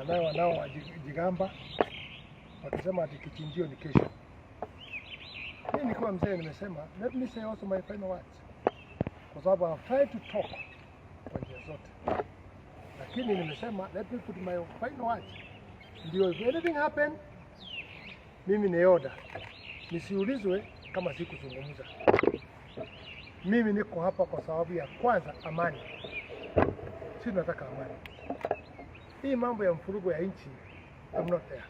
nayo wanao wajigamba wakisema ati kichinjio ni kesho. Mimi nikiwa mzee nimesema let me say also my final words, kwa sababu I've tried to talk kwa njia zote, lakini nimesema let me put my final words, ndio if anything happen mimi ni order, nisiulizwe kama sikuzungumza. Mimi niko hapa kwa sababu ya kwanza amani. Sisi tunataka amani. Hii mambo ya mfurugo ya nchi I'm not there.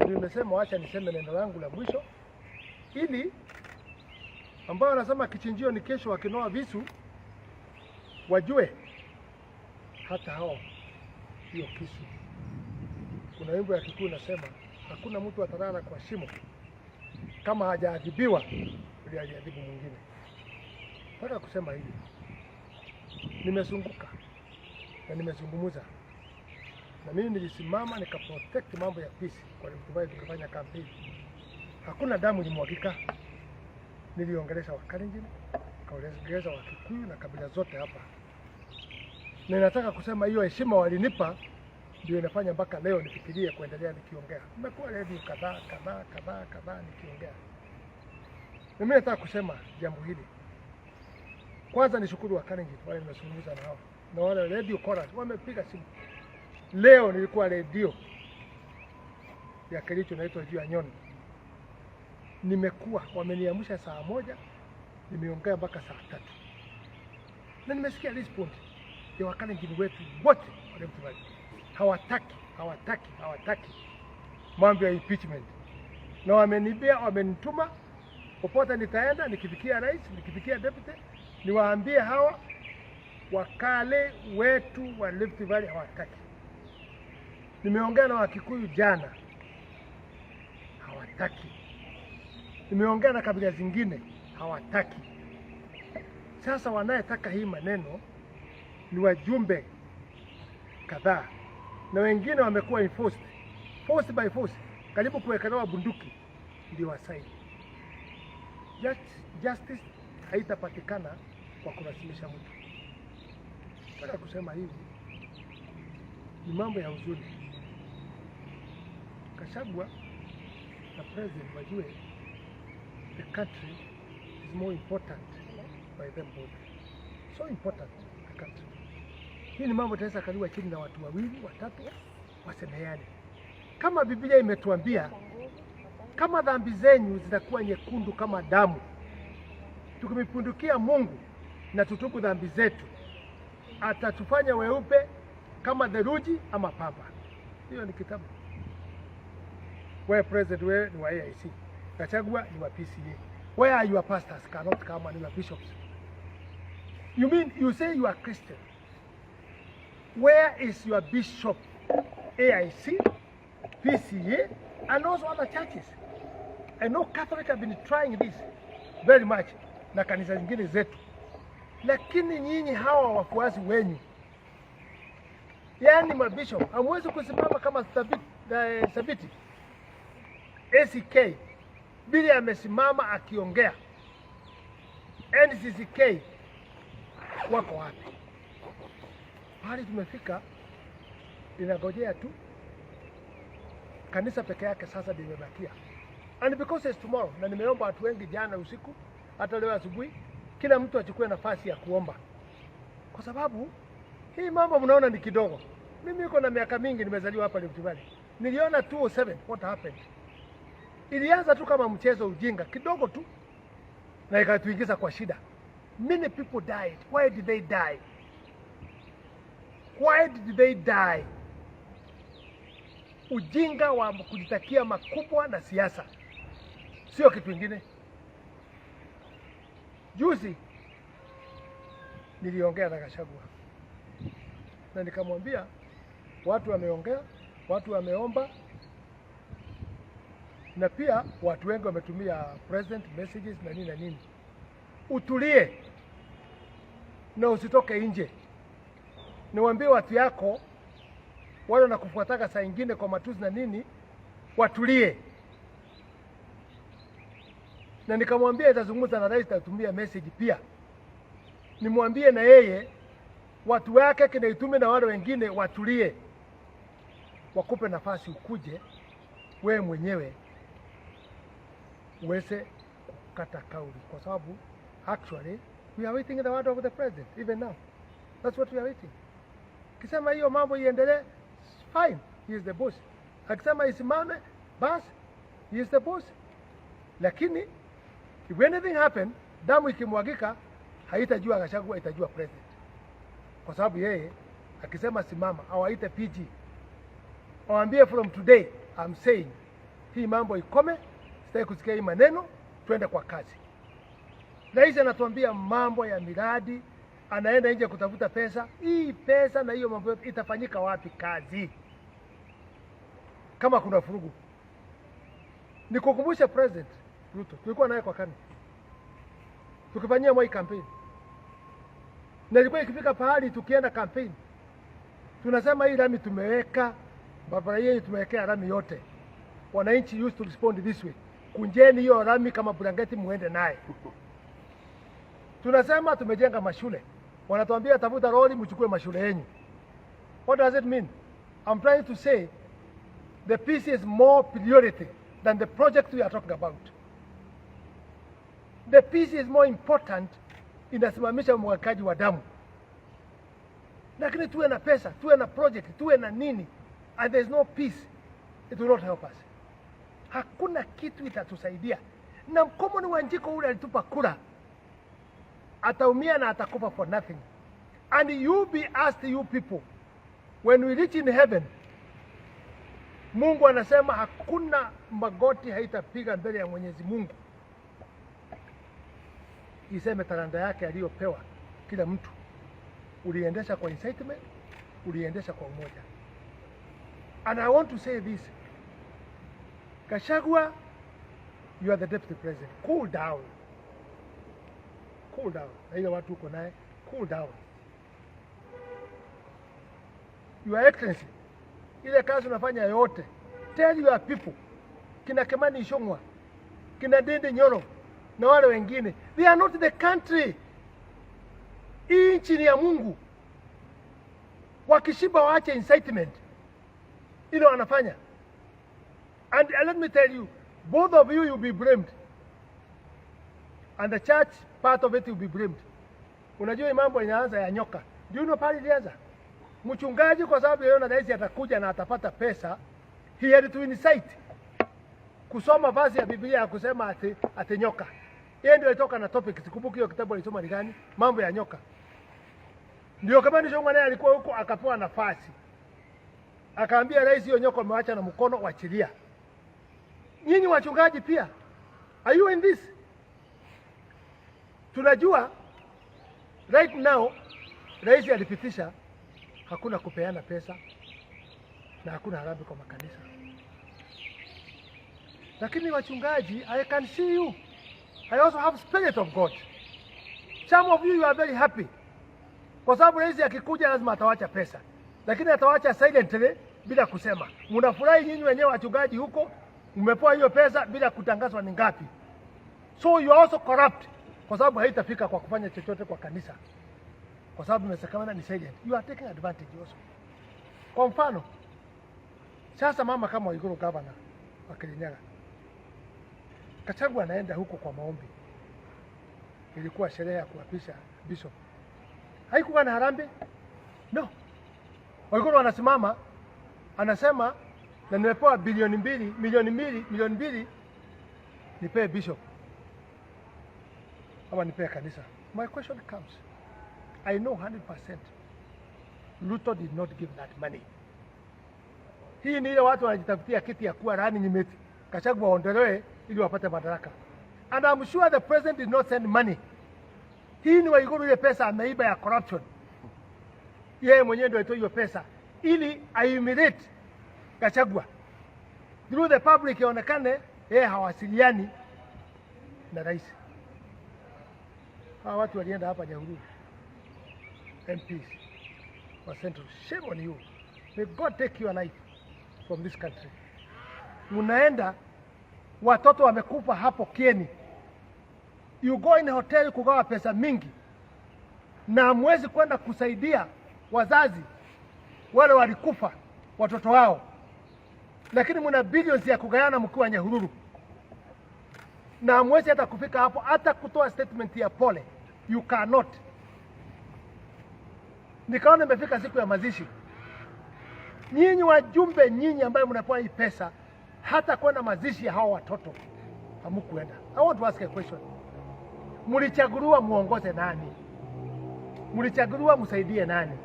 Nimesema acha niseme neno langu la mwisho ili ambao wanasema kichinjio ni kesho wakinoa visu wajue hata hao hiyo kisu. Kuna wimbo ya Kikuyu nasema hakuna mtu atalala kwa shimo kama hajaadhibiwa ili aliadhibu mwingine. Nataka kusema hivi. Nimezunguka na nimezungumza. Na mimi nilisimama nikaprotect mambo ya peace kwa sababu tukafanya campaign. Hakuna damu ilimwagika. Niliongelesha Wakalenjin, kaongelesha Wakikuyu na kabila zote hapa. Na nataka kusema hiyo heshima walinipa ndio inafanya mpaka leo nifikirie kuendelea nikiongea. Nimekuwa ready kadhaa nikiongea. Mimi nataka kusema jambo hili. Kwanza nishukuru Wakalenjin wale nimezungumza nao. Na wale radio chorus wamepiga simu. Leo nilikuwa radio ya Kericho inaitwa Juu ya Nyoni. Nimekuwa wameniamsha saa 1, nimeongea mpaka saa 3. Na nimesikia response ya Wakalenjin wetu wote wale mtu hawataki mambo ya impeachment. Na wamenibia, wamenituma popote nitaenda, nikifikia rais, nikifikia deputy, niwaambie hawa wakale wetu wa Rift Valley hawataki. Nimeongea na Wakikuyu jana, hawataki. Nimeongea na kabila zingine, hawataki. Sasa wanayetaka hii maneno ni wajumbe kadhaa, na wengine wamekuwa forced by force, karibu kuwekelewa bunduki ndio wasaini. Justice haitapatikana kwa kulazimisha mtu. Nataka kusema hivi, ni mambo ya huzuni. Gachagua na president wajue the country is more important by them both. So important the country. Hii ni mambo taweza kaliwa chini na watu wawili, watatu, wasemeane. Kama Biblia imetuambia, kama dhambi zenyu zitakuwa nyekundu kama damu, tukimpundukia Mungu na tutubu dhambi zetu, atatufanya weupe kama theluji ama pamba. Hiyo ni kitabu. Wewe president, wewe ni wa AIC. Gachagua ni wa PCA. Where are your pastors? Cannot come and your bishops. You mean you say you are Christian? Where is your bishop? AIC, PCA, and also other churches. I know Catholics have been trying this very much na kanisa zingine zetu. Lakini nyinyi hawa wafuasi wenyu, yani mabishop, hamwezi kusimama kama Sabiti ACK bila amesimama akiongea. NCCK wako wapi? Hali tumefika inagojea tu kanisa peke yake sasa ndio imebakia. And because it's tomorrow, na nimeomba watu wengi jana usiku hata leo asubuhi, kila mtu achukue nafasi ya kuomba. Kwa sababu hii mambo mnaona ni kidogo. Mimi niko na miaka mingi, nimezaliwa hapa Rift Valley. Niliona 207 what happened. Ilianza tu kama mchezo ujinga kidogo tu na ikatuingiza kwa shida. Many people died. Why did they die? Why did they die? Ujinga wa kujitakia makubwa na siasa, sio kitu kingine. Juzi niliongea na Gachagua na nikamwambia watu wameongea, watu wameomba, na pia watu wengi wametumia president messages na nini na nini. Utulie na usitoke nje. Niwaambie watu yako wale wanakufuataka saa nyingine kwa matusi na nini, watulie. Na nikamwambia itazungumza na rais, tatumia message pia. Nimwambie na yeye watu wake kinaitume na wale wengine watulie. wakupe nafasi ukuje wewe mwenyewe uweze kukata kauli, kwa sababu actually we are waiting the word of the president even now. That's what we are waiting. Kisema hiyo mambo iendelee, fine, he is the boss. Akisema isimame, basi he is the boss. Lakini if anything happen, damu ikimwagika, haitajua Gachagua, itajua president, kwa sababu yeye akisema simama au aite PG, waambie from today I'm saying hii mambo ikome, sitaki kusikia hii maneno, twende kwa kazi. Rais anatuambia mambo ya miradi, anaenda nje kutafuta pesa. Hii pesa na hiyo mambo yote itafanyika wapi kazi kama kuna furugu? Nikukumbusha President Ruto, tulikuwa naye kwa kani tukifanyia Moi campaign, na ilikuwa ikifika pahali tukienda campaign tunasema hii rami tumeweka, barabara hii tumewekea rami yote, wananchi used to respond this way, kunjeni hiyo rami kama blanketi muende naye. Tunasema tumejenga mashule, wanatuambia tafuta lori mchukue mashule yenu. What does it mean? I'm trying to say the peace is more priority than the project we are talking about. The peace is more important, inasimamisha umwagikaji wa damu. Lakini tuwe na pesa, tuwe na project, tuwe na nini, and there is no peace, it will not help us. Hakuna kitu itatusaidia. Na Mkomoni Wanjiko ule alitupa kura, ataumia na atakufa for nothing. And you be asked, you people, when we reach in heaven, Mungu anasema hakuna magoti haitapiga mbele ya Mwenyezi Mungu iseme talanta yake aliyopewa kila mtu uliendesha kwa incitement, uliendesha kwa umoja. And I want to say this, Gachagua, you are the deputy president. Cool down. Cool down. Na ile watu uko naye, cool down. Your Excellency, ile kazi unafanya yote, tell your people, kina Kimani Ichung'wah, kina Ndindi Nyoro na wale wengine, they are not the country. Hii nchi ni ya Mungu. Wakishiba waache incitement ile wanafanya. And let me tell you, both of you will be blamed, and the church part of it will be blamed. Unajua mambo inaanza ya nyoka. Do you know pale ilianza? Mchungaji kwa sababu yeye na rais atakuja na atapata pesa, he had to incite kusoma vazi ya Biblia ya kusema ate nyoka. Yeye ndio alitoka na topic, sikumbuki hiyo kitabu alisoma ni gani, mambo ya nyoka. Ndio kama ni Ichung'wah naye alikuwa huko akapewa nafasi, akaambia rais hiyo nyoka umeacha na mkono waachilia. Nyinyi wachungaji pia, are you in this? Tunajua right now rais alipitisha hakuna kupeana pesa na hakuna harambee kwa makanisa. Lakini wachungaji, I can see you, I also have spirit of God. Some of you are very happy kwa sababu rais akikuja lazima atawacha pesa, lakini atawacha silently bila kusema. Mnafurahi nyinyi wenyewe wachungaji huko, mmepewa hiyo pesa bila kutangazwa ni ngapi. So you are also corrupt kwa sababu haitafika kwa kufanya chochote kwa kanisa, kwa sababu mmesekamana ni silent. You are taking advantage also. Kwa mfano, sasa mama kama Waiguru governor wa Kirinyaga, Gachagua anaenda huko kwa maombi. Ilikuwa sherehe ya kuapisha bishop. Haikuwa na harambee? No. Waiguru anasimama, anasema na nimepewa milioni mbili nipe bishop ama nipe kanisa. My question comes, I know 100% Ruto did not give that money. Hii ni ile watu wanajitafutia kiti ya kuwa running mate, Gachagua waondolewe ili wapate madaraka. And I'm sure the president did not send money. Hii ni Waiguru ile pesa ameiba ya corruption. Yeye mwenyewe ndio alitoa hiyo pesa ili humiliate Gachagua. Through the public yaonekane yeye hawasiliani na rais. Hawa watu walienda hapa Nyahururu, MPs wa Central. Shame on you. May God take your life from this country. Munaenda watoto wamekufa hapo Kieni. You go in a hotel kugawa pesa mingi na hamwezi kwenda kusaidia wazazi wale walikufa watoto wao. lakini mna billions ya kugayana mkiwa Nyahururu, na mwezi hata kufika hapo, hata kutoa statement ya pole you cannot. Nikaona imefika siku ya mazishi, nyinyi wajumbe, nyinyi ambaye mnapewa hii pesa, hata kwenda mazishi ya hao watoto hamukuenda. I want to ask a question. Mlichaguliwa muongoze nani? Mlichaguliwa msaidie nani?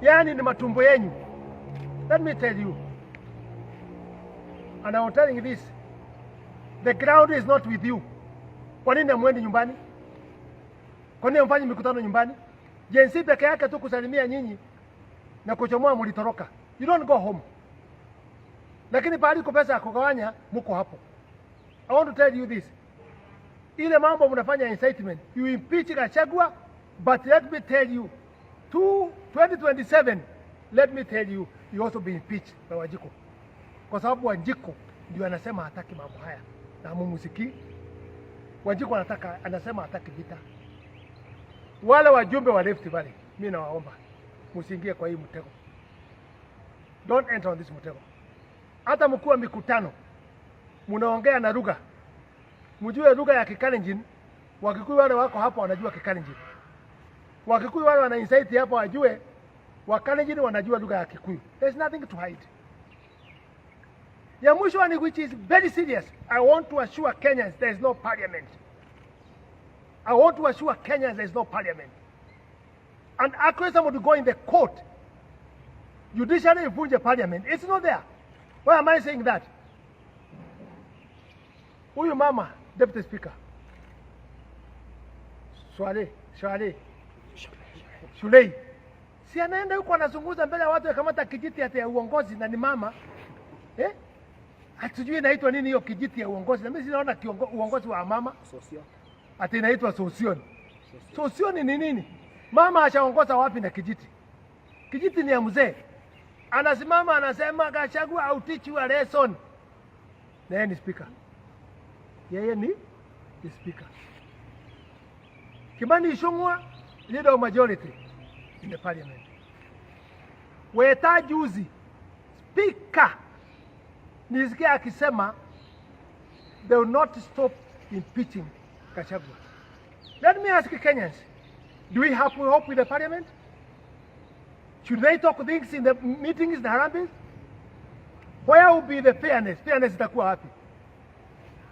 Yani ni matumbo yenyu. Let me tell you, and I'm telling you this, the ground is not with you. Kwa nini hamwendi nyumbani? Kwa nini mfanye mikutano nyumbani? Jensi peke yake tu kusalimia nyinyi na kuchomoa mlitoroka. You don't go home. Lakini pahali kwa pesa ya kugawanya mko hapo. I want to tell you this. Ile mambo mnafanya incitement, you impeach Gachagua, but let me tell you, 2027, let me tell you, you also be impeached by Wanjiku. Kwa sababu Wanjiku ndio anasema hataki mambo haya na mumusiki. Wanjiku anasema hataki vita. Wale wajumbe wa Rift Valley, mimi nawaomba msiingie kwa hii mtego. Don't enter on this mtego. Hata mkuu wa mikutano mnaongea na lugha, mjue lugha ya Kikalenjin. Wakikuyu wale wako hapo wanajua Kikalenjin. Wakikuyu wale wana insight hapo wajue Wakalenjin wanajua lugha ya Kikuyu. There's nothing to hide. Ya mwisho ni which is very serious. I want to assure Kenyans there is no parliament. I want to assure Kenyans there is no parliament. And actually somebody go in the court, judiciary ivunje parliament. It's not there. Why am I saying that? Huyu mama, Deputy Speaker, Shulei, si anaenda huko anazunguza mbele ya watu akamata kijiti hata ya uongozi na ni mama. Hatujui inaitwa nini hiyo kijiti ya uongozi. Na mimi sinaona uongozi wa mama. Ati inaitwa sosion. Sosion ni nini? Mama ashaongoza wapi na kijiti? Kijiti ni ya mzee. Anasimama anasema Gachagua au teach you a lesson. Na yeye ni speaker. Yeye ni speaker. Kimani Ichung'wah, leader of majority in the parliament. Weta juzi speaker nisikia akisema they will not stop impeaching Gachagua. Let me ask Kenyans, do we have hope with the parliament? Should they talk things in the meetings, in the Harambee? Where will be the fairness? Fairness itakuwa wapi?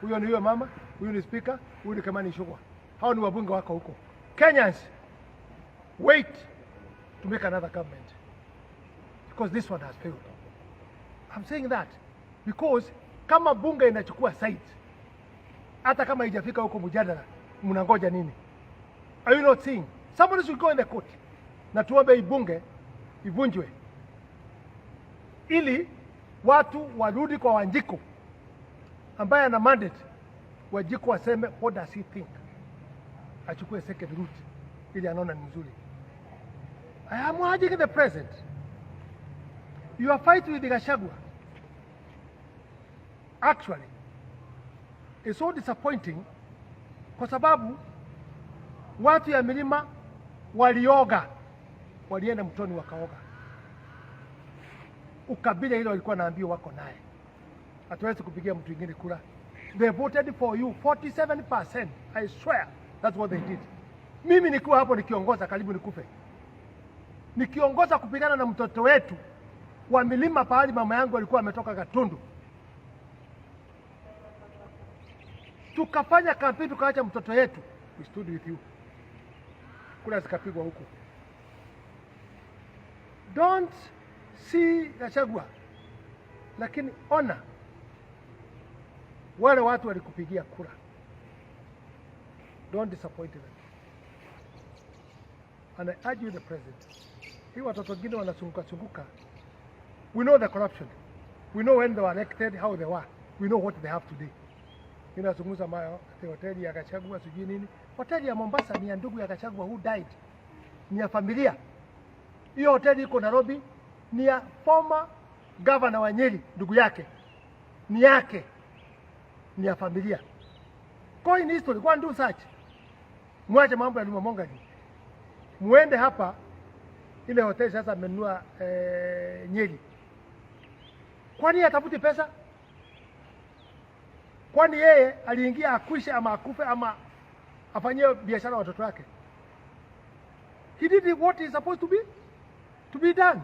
Huyo ni huyo mama, huyo ni speaker, huyo ni Kimani Ichung'wah. Hao ni wabunge wako huko. Kenyans, wait to make another government. Because this one has failed. I'm saying that because kama bunge inachukua side, hata kama haijafika huko mjadala, mnangoja nini? Are you not seeing? Somebody should go in the court. Na tuombe ibunge ivunjwe ili watu warudi kwa Wanjiku ambaye ana mandate. Wanjiku waseme what does he think, achukue second route ili anaona ni nzuri. I am urging the president, your fight with Gachagua actually is so disappointing kwa sababu watu ya milima walioga, walienda mtoni wakaoga. Ukabila ile walikuwa naambiwa wako naye, hatuwezi kupigia mtu mwingine kura. They voted for you 47%. I swear that's what they did. Mimi nikiwa hapo nikiongoza karibu nikufe, nikiongoza kupigana na mtoto wetu wa milima pahali mama yangu alikuwa ametoka Gatundu. Tukafanya kampeni tukaacha mtoto wetu. We stood with you. Kura zikapigwa huku. Don't see Gachagua, lakini ona wale watu walikupigia kura. Don't disappoint them. And I urge you the president, hii watoto wengine wanazunguka. We know the corruption. We know when they were elected, how they were. We know what they have today. Ninazungumza mayo hoteli ya Gachagua sijui nini. Hoteli ya Mombasa ni ya ndugu ya Gachagua who died. Ni ya familia. Hiyo hoteli iko Nairobi ni ya former governor wa Nyeri, ndugu yake. Ni yake. Ni ya familia. Kwa in history, go and do search. Mwache mambo ya Luma Mongaji. Muende hapa ile hoteli sasa amenunua Nyeri. Kwani atafuti pesa? Kwani yeye aliingia akwishe ama akufe ama afanyie biashara watoto wake? He did what is supposed to be done.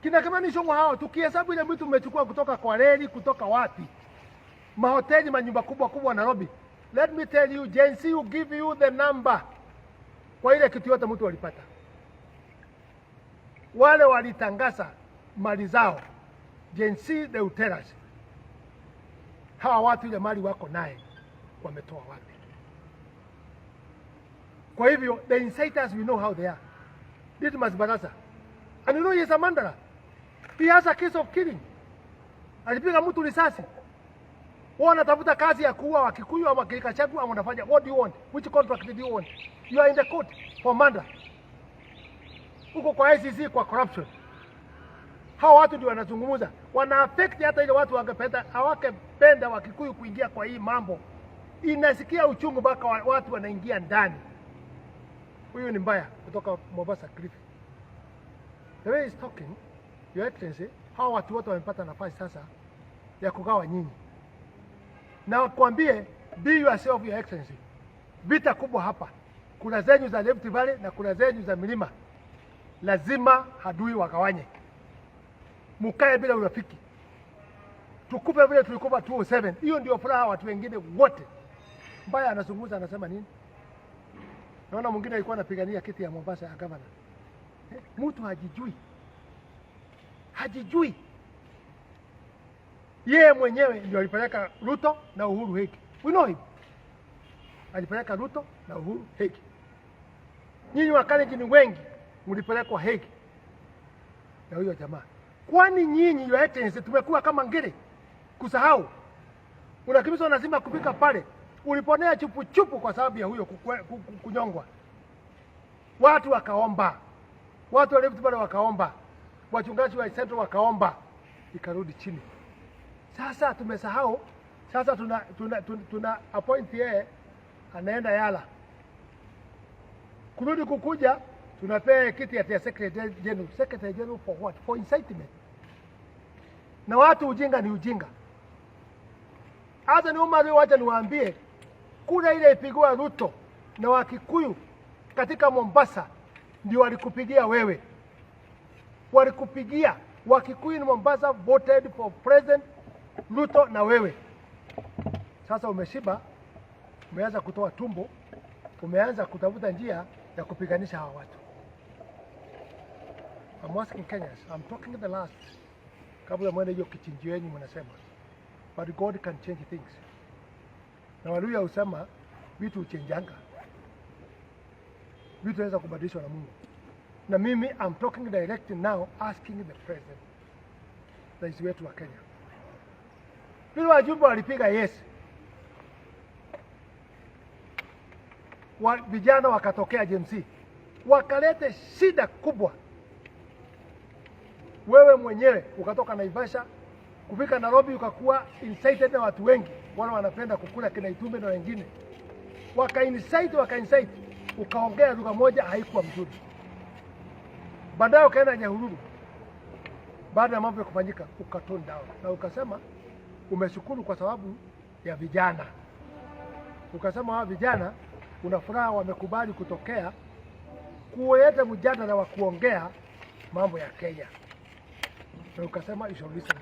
Kina Kimani Ichung'wah hao tukihesabu ile mtu umechukua kutoka kwa reli, kutoka wapi, mahoteli, manyumba kubwa kubwa Nairobi. Let me tell you, Gen Z will give you the number kwa ile kitu yote mtu walipata. Wale walitangaza mali zao, Gen Z they will tell us. Hawa watu ile mali wako naye wametoa wapi? Kwa hivyo the insiders we know how they are. Didmus Barasa, and you know he is a Mandara. He has a case of killing. Alipiga mtu risasi. Wao wanatafuta kazi ya kuua Wakikuyu ama Gachagua ama wanafanya. What do you want? Which contract did you want? You are in the court for murder. Uko kwa ICC kwa corruption. Hao watu ndio wanazungumza. Wana affect hata ile watu hawakependa Wakikuyu kuingia kwa hii mambo. Inasikia uchungu mpaka watu wanaingia ndani. Huyu ni mbaya kutoka Mombasa Cliff. The way he's talking, Your Excellency, hao watu wote wamepata nafasi sasa ya kugawa nyinyi. Na kuambie, be yourself, Your Excellency. Vita kubwa hapa. Kuna zenyu za Rift Valley na kuna zenyu za milima. Lazima hadui wagawanye. Mukae bila urafiki. Tukupe vile tulikupa 207. Hiyo ndio furaha watu wengine wote. Mbaya anazungumza anasema nini? Naona mwingine alikuwa anapigania kiti ya Mombasa ya governor. Mtu hajijui. Hajijui. Yeye mwenyewe ndio alipeleka Ruto na Uhuru Hague. We know him. Alipeleka Ruto na Uhuru Hague. Nyinyi Wakalenjin wengi mlipelekwa Hague na huyo jamaa. Kwani nyinyi Your Excellency tumekuwa kama ngiri kusahau? Unakimbizwa lazima kupika pale. Uliponea chupu kwa sababu ya huyo kunyongwa. Watu wakaomba. Watu wa Rift Valley wakaomba. Wachungaji wa Central wakaomba. Ikarudi chini. Sasa tumesahau. Sasa tuna appoint yeye anaenda Yala. Kurudi kukuja tunapea kiti ya Secretary General. Secretary General for what? For incitement. Na watu ujinga ni ujinga. Hata ni umari wacha niwaambie, kura ile ipigwa Ruto na Wakikuyu katika Mombasa ndio walikupigia wewe. Walikupigia. Wakikuyu in Mombasa voted for President Ruto na wewe. Sasa umeshiba, umeanza kutoa tumbo, umeanza kutafuta njia ya kupiganisha hawa watu. I'm asking Kenyans, I'm talking the last. Kabla mwende hiyo kichinjio yenu mnasema. But God can change things. Na Waluya husema vitu uchenjanga. Vitu weza kubadilishwa na Mungu. Na mimi I'm talking direct now, asking the president. Rais wetu wa Kenya. Vile wajumbe walipiga yes. Vijana wakatokea JMC. Wakalete shida kubwa. Wewe mwenyewe ukatoka Naivasha kufika Nairobi ukakuwa incited na watu wengi wale wanapenda kukula kina Itumbe na wengine. Waka-incite ukaongea lugha moja haikuwa mzuri. Baadaye ukaenda Nyahururu. Baada ya mambo ya kufanyika ukatone down na ukasema umeshukuru kwa sababu ya vijana. Ukasema hawa vijana una furaha wamekubali kutokea kuleta mjadala wa kuongea mambo ya Kenya. Na ukasema isholisi them.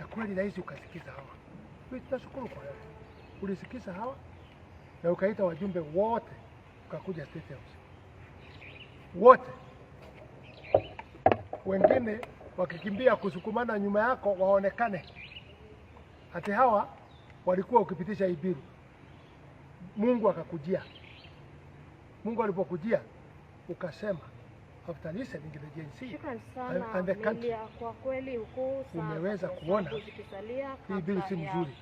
Na kweli rais ukasikiza hawa. Tunashukuru kwa yote. Ulisikiza hawa na ukaita wajumbe wote ukakuja State House. Wote. Wengine wakikimbia kusukumana nyuma yako waonekane. Ati hawa walikuwa ukipitisha hii bill. Mungu akakujia. Mungu alipokujia ukasema after listening to the Gen Z and the country, kwa kweli huko umeweza kuona hii bill si mzuri.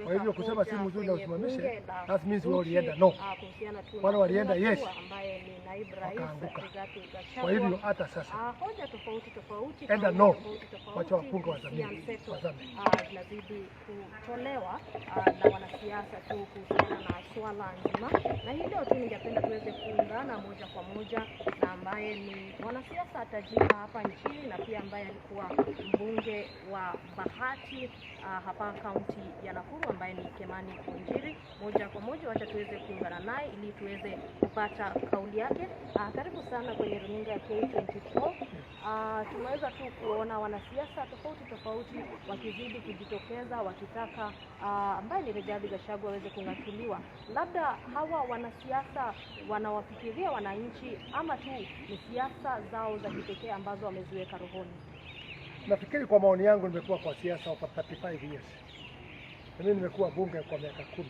Kwa hivyo kusema si mzuri na usimamishe, that means we walienda no. Wale walienda yes. Wakaanguka. Kwa hivyo hata sasa hoja tofauti enda no. Wacha wapunga wazamini. Inazidi kutolewa na wanasiasa tu kuhusiana na swala nzima. Na hilo tu ningependa tuweze kuungana moja kwa moja na ambaye ni mwanasiasa tajika hapa nchini na pia ambaye alikuwa mbunge wa Bahati hapa kaunti ya Nakuru, ambaye ni Kimani Wanjiri. Moja kwa moja wacha tuweze kuungana naye ili tuweze kupata kauli yake. Karibu sana kwenye runinga ya K24. Tumeweza tu kuona wanasiasa tofauti wakizidi kujitokeza wakitaka ambaye ni Rigathi Gachagua aweze kung'atuliwa. Labda hawa wanasiasa wanawafikiria wananchi ama tu ni siasa zao za kipekee ambazo wameziweka rohoni? Nafikiri kwa maoni yangu nimekuwa kwa siasa for 35 years. Mimi nimekuwa bunge kwa miaka 10.